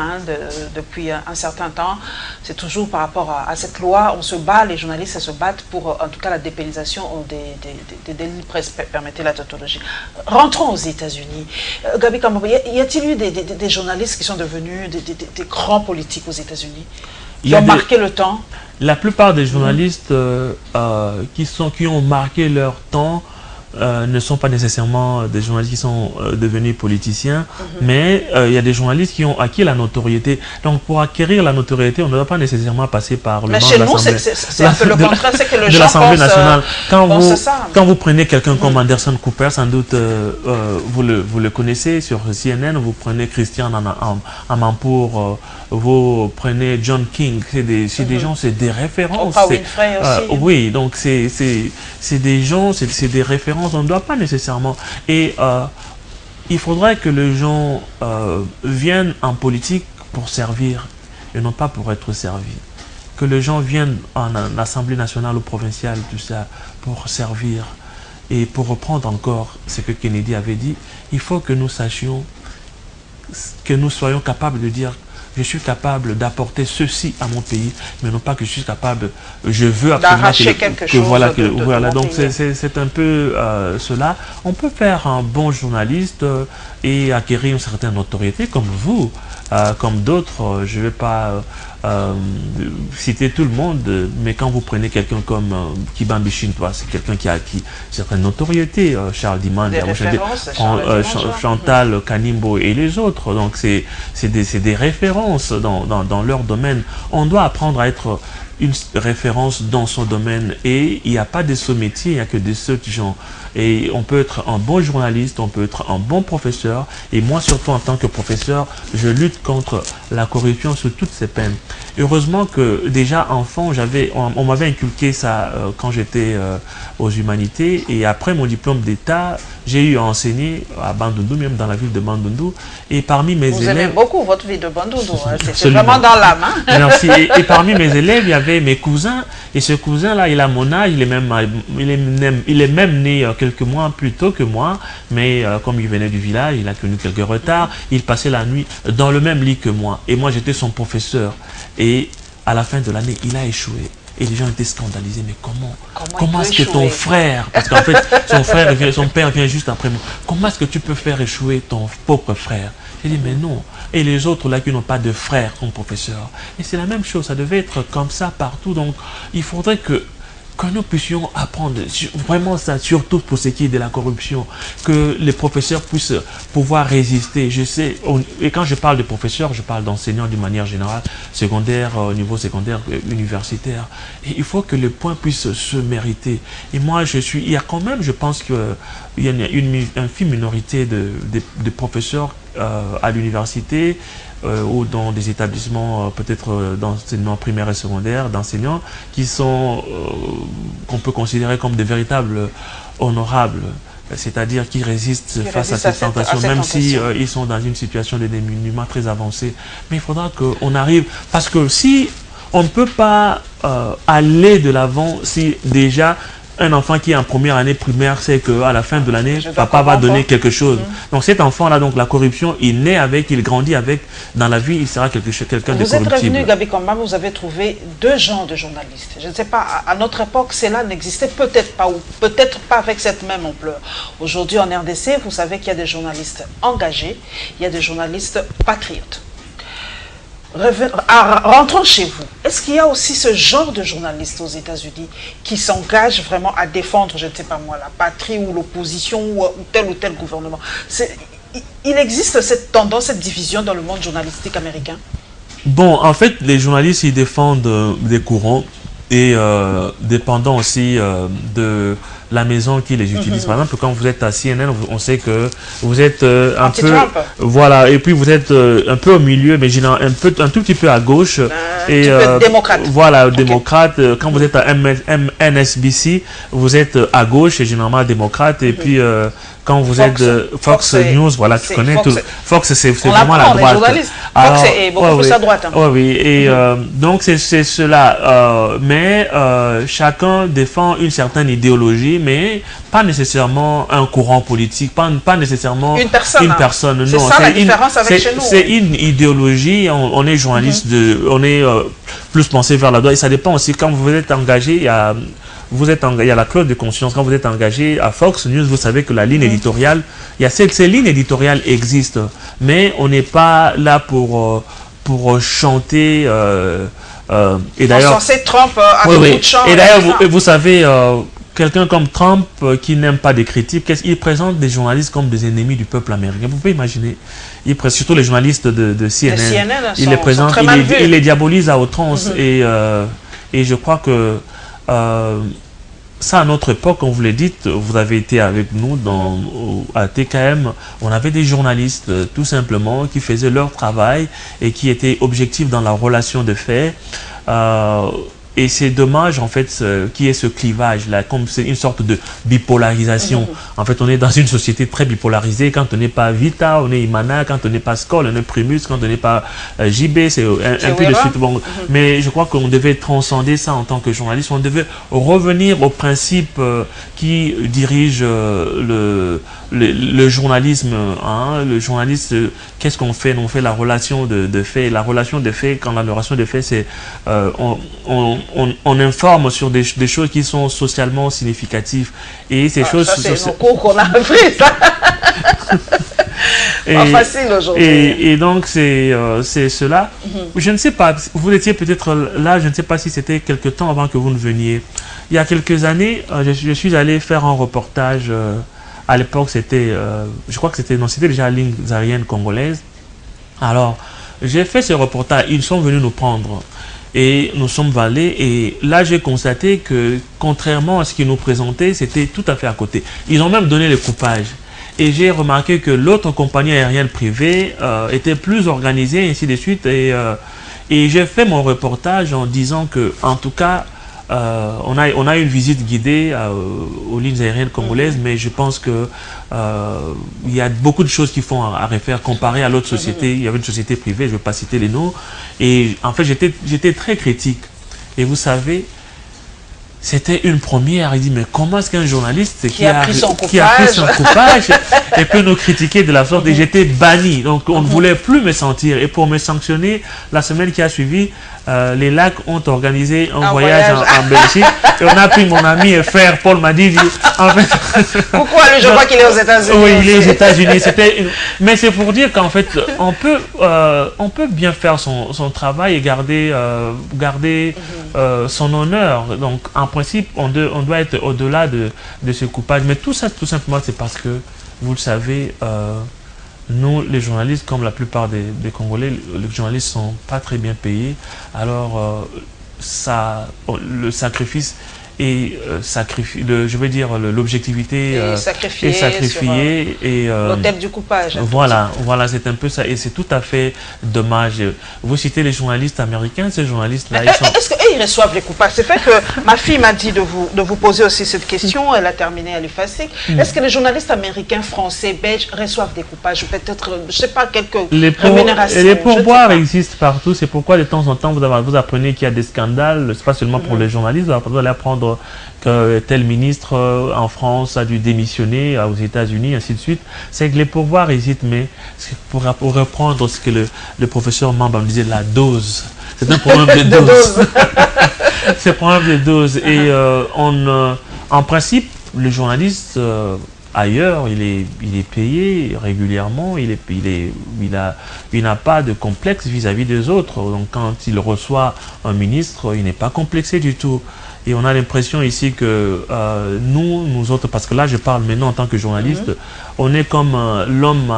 depuis un certain temps, c'est toujours par rapport à cette loi, on se bat, les journalistes se battent pour en tout cas la dépénalisation des délits de presse, permettez la tautologie. Rentrons aux États-Unis. Gabi Kamabo, y a-t-il eu des journalistes qui sont devenus des grands politiques aux États-Unis, qui ont marqué le temps? La plupart des journalistes qui ont marqué leur temps ne sont pas nécessairement des journalistes qui sont devenus politiciens, mais il y a des journalistes qui ont acquis la notoriété. Donc pour acquérir la notoriété, on ne doit pas nécésairement passer par le banc de l'Assemblée. C'est un peu le contraire, c'est que le gens l'Assemblée nationale. Quand vous prenez quelqu'un comme Anderson Cooper, sans doute vous le connaissez sur CNN, vous prenez Christian Amanpour, vous prenez John King, c'est des gens, c'est des références. Oui, donc c'est des gens, c'est des références. On ne doit pas nécessairement. Et il faudrait que les gens viennent en politique pour servir et non pas pour être servis. Que les gens viennent en Assemblée nationale ou provinciale, tout ça, pour servir. Et pour reprendre encore ce que Kennedy avait dit, il faut que nous sachions, que nous soyons capables de dire: je suis capable d'apporter ceci à mon pays, mais non pas que je suis capable, je veux absolument quelque chose. Voilà, donc c'est un peu cela. On peut faire un bon journaliste et acquérir une certaine notoriété comme vous, comme d'autres. Je ne vais pas citer tout le monde, mais quand vous prenez quelqu'un comme Kibambi Shintoa, c'est quelqu'un qui a acquis une certaine notoriété, Charles Diman, Chantal Kanimbo et les autres. Donc c'est des références dans leur domaine. On doit apprendre à être une référence dans son domaine et il n'y a pas de ce métier, il n'y a que de ceux gens. Et on peut être un bon journaliste, on peut être un bon professeur. Et moi, surtout en tant que professeur, je lutte contre la corruption sous toutes ses peines. Heureusement que déjà enfant, on m'avait inculqué ça quand j'étais aux humanités. Et après mon diplôme d'État, j'ai eu à enseigner à Bandundu, même dans la ville de Bandundu. Et parmi mes élèves... Vous aimez beaucoup votre ville de Bandundu, hein? C'est vraiment dans l'âme. Hein? Merci. Et parmi mes élèves, il y avait mes cousins. Et ce cousin-là, il a mon âge, il est même né quelques mois plus tôt que moi, mais comme il venait du village, il a connu quelques retards, il passait la nuit dans le même lit que moi. Et moi, j'étais son professeur. Et à la fin de l'année, il a échoué. Et les gens étaient scandalisés. Mais comment est-ce que ton frère, parce qu'en fait, son père vient juste après moi, comment est-ce que tu peux faire échouer ton propre frère? J'ai dit, mais non. Et les autres là qui n'ont pas de frère comme professeur. Et c'est la même chose, ça devait être comme ça partout. Donc, il faudrait que nous puissions apprendre vraiment ça, surtout pour ce qui est de la corruption, que les professeurs puissent pouvoir résister. Je sais, et quand je parle de professeurs, je parle d'enseignants d'une manière générale, secondaire, au niveau secondaire, universitaire. Et il faut que les points puissent se mériter. Et moi, il y a quand même, je pense qu'il y a une infime minorité de professeurs à l'université, ou dans des établissements peut-être d'enseignement primaire et secondaire, d'enseignants, qui sont, qu'on peut considérer comme des véritables honorables, c'est-à-dire qui résistent face à cette tentation, même si ils sont dans une situation de dénuement très avancée. Mais il faudra qu'on arrive, parce que si on ne peut pas aller de l'avant, si déjà un enfant qui est en première année primaire sait qu'à la fin de l'année, Je dois papa va comprendre. donner quelque chose. Donc cet enfant-là, donc la corruption, il naît avec, il grandit avec, dans la vie, il sera quelqu'un de Vous êtes corruptible. revenu, Gabi Komba, vous avez trouvé deux genres de journalistes. Je ne sais pas, à notre époque, cela n'existait peut-être pas, ou peut-être pas avec cette même ampleur. Aujourd'hui, en RDC, vous savez qu'il y a des journalistes engagés, il y a des journalistes patriotes. Rentrons chez vous. Est-ce qu'il y a aussi ce genre de journalistes aux États-Unis qui s'engagent vraiment à défendre, je ne sais pas moi, la patrie ou l'opposition ou tel gouvernement? Il existe cette tendance, cette division dans le monde journalistique américain? Bon, en fait, les journalistes, ils défendent des courants et dépendant aussi de la maison qui les utilise. Par exemple, quand vous êtes à CNN, on sait que vous êtes un peu... Voilà, et puis vous êtes un peu au milieu, mais un tout petit peu à gauche. Et démocrate. Voilà, démocrate. Quand vous êtes à MSNBC, vous êtes à gauche et généralement démocrate. Et puis quand vous êtes Fox News, voilà, tu connais tout. Fox, c'est vraiment la droite. Fox est beaucoup plus à droite. Oui, oui. Et donc c'est cela. Mais chacun défend une certaine idéologie, mais pas nécessairement un courant politique, pas nécessairement une personne. Non, c'est ça la différence avec chez nous. C'est une idéologie. On est journaliste, on est plus pensé vers la droite. Et ça dépend aussi quand vous êtes engagé. Il y a la clause de conscience. Quand vous êtes engagé à Fox News, vous savez que la ligne éditoriale, ces lignes éditoriales existent, mais on n'est pas là pour chanter. Et d'ailleurs, Trump à beaucoup de chants. Et d'ailleurs, vous savez, quelqu'un comme Trump qui n'aime pas des critiques, il présente des journalistes comme des ennemis du peuple américain. Vous pouvez imaginer, surtout les journalistes de CNN, il les présente, il les diabolise à outrance. Et je crois que ça, à notre époque, comme vous l'avez dit, vous avez été avec nous à TKM, on avait des journalistes tout simplement qui faisaient leur travail et qui étaient objectifs dans la relation de fait. Et c'est dommage, en fait, qu'il y ait ce clivage-là, comme c'est une sorte de bipolarisation. En fait, on est dans une société très bipolarisée. Quand on n'est pas Vita, on est Imana. Quand on n'est pas Skoll, on est Primus. Quand on n'est pas JB, c'est un peu de suite. Bon, mais je crois qu'on devait transcender ça en tant que journaliste. On devait revenir aux principes qui dirigent le journalisme. Hein. Le journaliste, qu'est-ce qu'on fait? On fait la relation de fait. La relation de fait, quand la relation de fait, c'est... on informe sur des choses qui sont socialement significatives. Et ces choses... Ça, c'est nos cours qu'on a appris, ça. Pas facile aujourd'hui. Et donc, c'est cela. Je ne sais pas, vous étiez peut-être là, je ne sais pas si c'était quelque temps avant que vous ne veniez. Il y a quelques années, je suis allé faire un reportage. À l'époque, c'était, je crois que c'était déjà la ligne aérienne congolaise. Alors, j'ai fait ce reportage. Ils sont venus nous prendre. Et nous sommes allés, et là j'ai constaté que contrairement à ce qu'ils nous présentaient, c'était tout à fait à côté. Ils ont même donné le coupage. Et j'ai remarqué que l'autre compagnie aérienne privée était plus organisée, et ainsi de suite. Et j'ai fait mon reportage en disant que, en tout cas, on a une visite guidée aux lignes aériennes congolaises, mais je pense que il y a beaucoup de choses qui font à refaire comparé à l'autre société. Il y avait une société privée, je ne vais pas citer les noms. Et en fait, j'étais très critique. Et vous savez, c'était une première. Il dit, mais comment est-ce qu'un journaliste qui a pris son coupage et peut nous critiquer de la sorte? Et j'étais banni. Donc, on ne voulait plus me sentir. Et pour me sanctionner, la semaine qui a suivi, les LAC ont organisé un voyage en Belgique. Et on a pris mon ami et frère Paul m'a dit, en fait... Pourquoi lui? Je crois qu'il est aux États-Unis. Oui, il est aux États-Unis. Mais c'est pour dire qu'en fait, on peut bien faire son travail et garder son honneur. Donc, en principe, on doit être au-delà de ce coupage. Mais tout ça, tout simplement, c'est parce que, vous le savez, nous, les journalistes, comme la plupart des Congolais, les journalistes ne sont pas très bien payés. Alors, le sacrifice et je veux dire l'objectivité est sacrifiée et l'hôtel du coupage. Voilà, c'est un peu ça et c'est tout à fait dommage. Vous citez les journalistes américains, ces journalistes-là, est-ce qu'ils reçoivent les coupages? C'est fait que ma fille m'a dit de vous poser aussi cette question. Elle a terminé à l'EFASIC. Est-ce que les journalistes américains, français, belges reçoivent des coupages? Peut-être, je ne sais pas, quelques rémunérations. Les pourboires existent partout. C'est pourquoi de temps en temps vous apprenez qu'il y a des scandales. C'est pas seulement pour les journalistes. Vous allez apprendre entendre que tel ministre en France a dû démissionner aux États-Unis, ainsi de suite. C'est que les pouvoirs hésitent, mais pour reprendre ce que le professeur Mamba me disait, la dose. C'est un problème de dose. C'est un problème de dose. Et en principe, le journaliste... ailleurs, il est payé régulièrement, il n'a pas de complexe vis-à-vis des autres. Donc quand il reçoit un ministre, il n'est pas complexé du tout. Et on a l'impression ici que nous autres, parce que là je parle maintenant en tant que journaliste, on est comme l'homme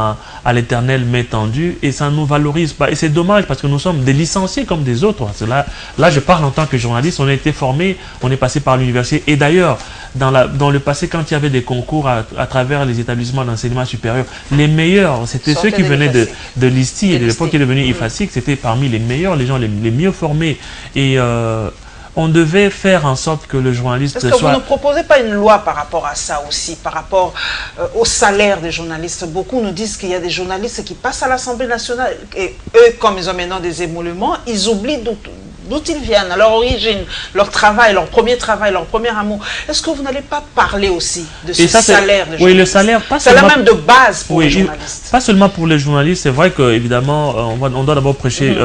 à l'éternel main tendue et ça ne nous valorise pas. Et c'est dommage parce que nous sommes des licenciés comme des autres. Parce que là je parle en tant que journaliste, on a été formé, on est passé par l'université. Et d'ailleurs, dans le passé, quand il y avait des concours à travers les établissements d'enseignement supérieur, les meilleurs, c'était ceux qui venaient de l'ISTI et de l'époque qui est devenu IFASIC, c'était parmi les meilleurs, les gens les mieux formés. Et on devait faire en sorte que le journaliste soit... Est-ce que vous ne proposez pas une loi par rapport à ça aussi, par rapport au salaire des journalistes? Beaucoup nous disent qu'il y a des journalistes qui passent à l'Assemblée nationale et eux, comme ils ont maintenant des émoluments, ils oublient d'où ils viennent, à leur origine, leur travail, leur premier amour. Est-ce que vous n'allez pas parler aussi de ce salaire des journalistes? Oui, le salaire, pas seulement... C'est la même de base pour les journalistes. Pas seulement pour les journalistes, c'est vrai qu'évidemment, on doit d'abord prêcher...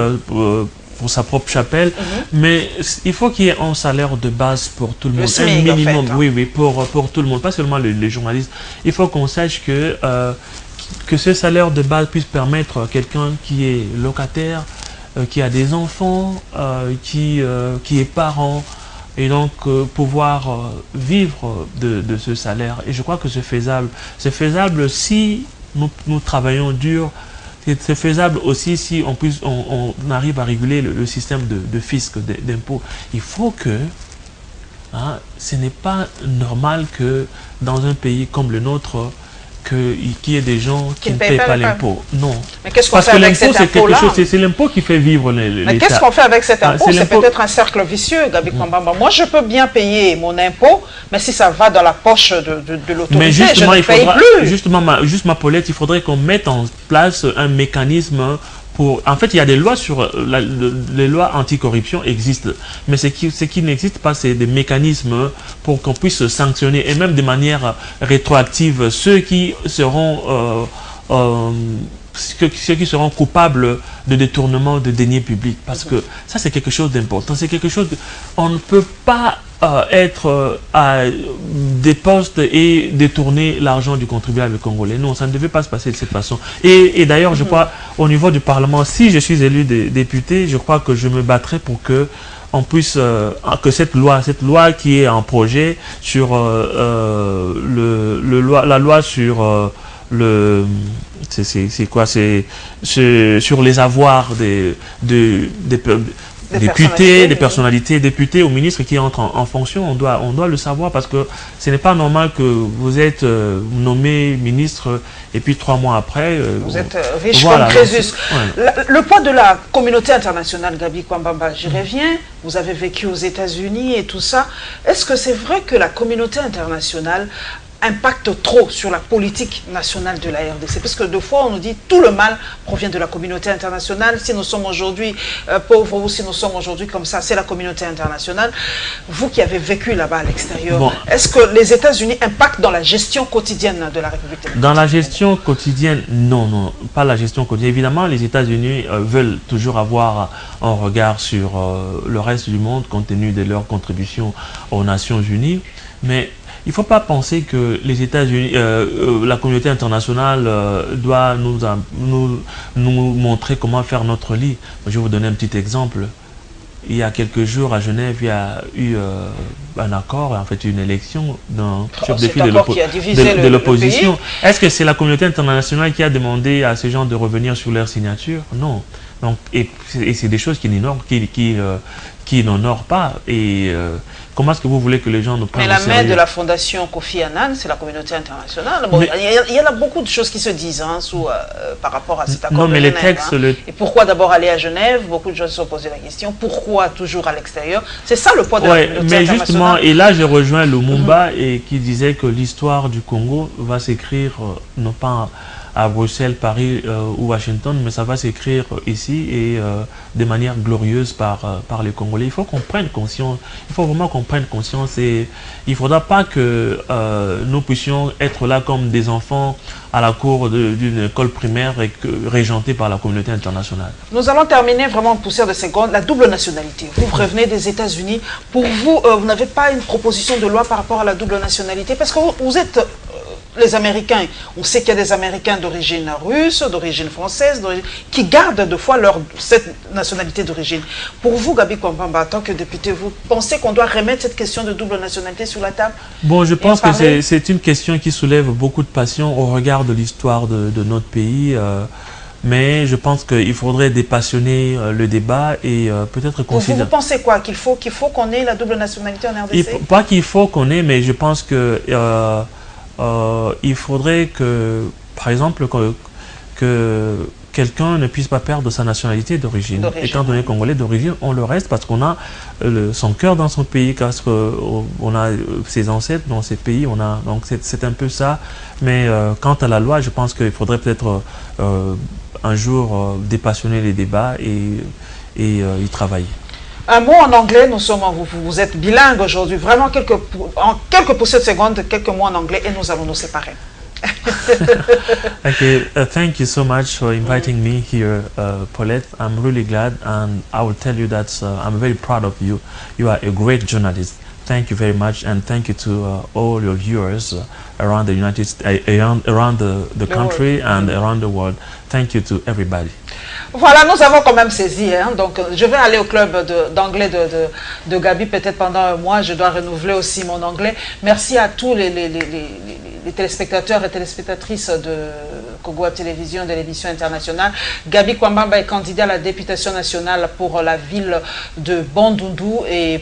pour sa propre chapelle, mais il faut qu'il y ait un salaire de base pour tout le monde, un minimum, en fait, oui, pour tout le monde, pas seulement les journalistes. Il faut qu'on sache que ce salaire de base puisse permettre à quelqu'un qui est locataire, qui a des enfants, qui est parent, et donc pouvoir vivre de ce salaire. Et je crois que c'est faisable. C'est faisable si nous travaillons dur. C'est faisable aussi si on arrive à réguler le système de fisc, d'impôts. Il faut que, ce n'est pas normal que dans un pays comme le nôtre, qu'il y ait des gens qui ne payent pas l'impôt. Non. Mais qu'est-ce qu'on fait avec cet impôt-là? C'est l'impôt qui fait vivre l'État. Mais qu'est-ce qu'on fait avec cet impôt? C'est peut-être un cercle vicieux, Gabi Kwambamba. Moi, je peux bien payer mon impôt, mais si ça va dans la poche de l'autorité, je ne paye plus. Justement, Paulette, il faudrait qu'on mette en place un mécanisme pour... En fait, il y a des lois sur... les lois anticorruption existent, mais ce qui n'existe pas, c'est des mécanismes pour qu'on puisse sanctionner, et même de manière rétroactive, ceux qui seront... ceux qui seront coupables de détournement de deniers publics, parce que ça c'est quelque chose d'important, c'est quelque chose on ne peut pas être à des postes et détourner l'argent du contribuable congolais. Non, ça ne devait pas se passer de cette façon. Et d'ailleurs, je crois, au niveau du Parlement, si je suis élu député, je crois que je me battrai pour que on puisse, que cette loi qui est en projet sur la loi sur c'est quoi, c'est sur les avoirs des députés, des personnalités, députés ou ministres qui entrent en fonction, on doit le savoir, parce que ce n'est pas normal que vous êtes nommé ministre et puis 3 mois après... vous êtes riche comme Crésus. Ouais. Le poids de la communauté internationale, Gabi Kwambamba, j'y reviens, vous avez vécu aux États-Unis et tout ça. Est-ce que c'est vrai que la communauté internationale impacte trop sur la politique nationale de la RDC? Parce que deux fois, on nous dit tout le mal provient de la communauté internationale. Si nous sommes aujourd'hui pauvres ou si nous sommes aujourd'hui comme ça, c'est la communauté internationale. Vous qui avez vécu là-bas à l'extérieur, est-ce que les États-Unis impactent dans la gestion quotidienne de la République démocratique? Dans la gestion quotidienne, non, pas la gestion quotidienne. Évidemment, les États-Unis veulent toujours avoir un regard sur le reste du monde compte tenu de leur contribution aux Nations Unies, mais il ne faut pas penser que les États-Unis, la communauté internationale doit nous montrer comment faire notre lit. Je vais vous donner un petit exemple. Il y a quelques jours à Genève, il y a eu un accord, en fait une élection d'un chef de file de l'opposition. Est-ce que c'est la communauté internationale qui a demandé à ces gens de revenir sur leur signature? Non. Donc, et c'est des choses qui n'honorent pas. Et comment est-ce que vous voulez que les gens nous prennent au sérieux? Mais la main de la fondation Kofi Annan, c'est la communauté internationale. Bon, il y en a beaucoup de choses qui se disent par rapport à cet accord. Non, mais les textes... Et pourquoi d'abord aller à Genève? Beaucoup de gens se sont posé la question. Pourquoi toujours à l'extérieur? C'est ça le poids de la communauté internationale. Mais justement, et là je rejoins Lumumba et qui disait que l'histoire du Congo va s'écrire non pas à Bruxelles, Paris ou Washington, mais ça va s'écrire ici et de manière glorieuse par les Congolais. Il faut qu'on prenne conscience, il faut vraiment qu'on prennent conscience et il ne faudra pas que nous puissions être là comme des enfants à la cour d'une école primaire et régentés par la communauté internationale. Nous allons terminer vraiment en poussière de secondes. La double nationalité. Vous revenez des États-Unis. Pour vous, vous n'avez pas une proposition de loi par rapport à la double nationalité? Parce que vous êtes les Américains. On sait qu'il y a des Américains d'origine russe, d'origine française, qui gardent de fois cette nationalité d'origine. Pour vous, Gabi Kwambamba, en tant que député, vous pensez qu'on doit remettre cette question de double nationalité sur la table? Bon, je pense que c'est une question qui soulève beaucoup de passion au regard de l'histoire de notre pays. Mais je pense qu'il faudrait dépassionner le débat et peut-être considérer... Vous pensez quoi? Qu'il faut qu'on ait la double nationalité en RDC? Pas qu'il faut qu'on ait, mais je pense que il faudrait que, par exemple, que quelqu'un ne puisse pas perdre sa nationalité d'origine. Étant donné Congolais d'origine, on le reste parce qu'on a son cœur dans son pays, parce qu'on a ses ancêtres dans ces pays. Donc c'est un peu ça. Mais quant à la loi, je pense qu'il faudrait peut-être un jour dépassionner les débats et y travailler. Un mot en anglais, vous êtes bilingue aujourd'hui, vraiment en quelques poussées de secondes, quelques mots en anglais et nous allons nous séparer. Okay, thank you so much for inviting me here, Paulette. I'm really glad, and I will tell you that I'm very proud of you. You are a great journalist. Thank you very much, and thank you to all your viewers around the United States, around the country and around the world. Thank you to everybody. Voilà, nous avons quand même saisi. Hein, donc, je vais aller au club d'anglais de Gabi peut-être pendant un mois. Je dois renouveler aussi mon anglais. Merci à tous les téléspectateurs et téléspectatrices de Congo Web Télévision, de l'émission internationale. Gabi Kwambamba est candidat à la députation nationale pour la ville de Bandundu et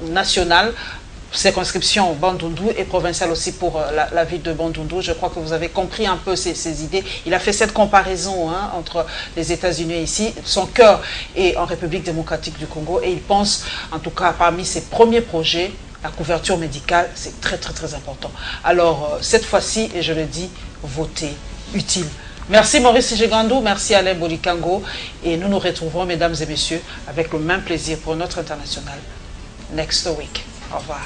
nationale. Circonscription Bandundu et provinciale aussi pour la ville de Bandundu. Je crois que vous avez compris un peu ses idées. Il a fait cette comparaison hein, entre les États-Unis et ici. Son cœur est en République démocratique du Congo et il pense, en tout cas parmi ses premiers projets, la couverture médicale, c'est très très très important. Alors cette fois-ci, et je le dis, votez utile. Merci Maurice Gigandou, merci Alain Bolikango et nous nous retrouverons mesdames et messieurs avec le même plaisir pour notre international next week. Au revoir.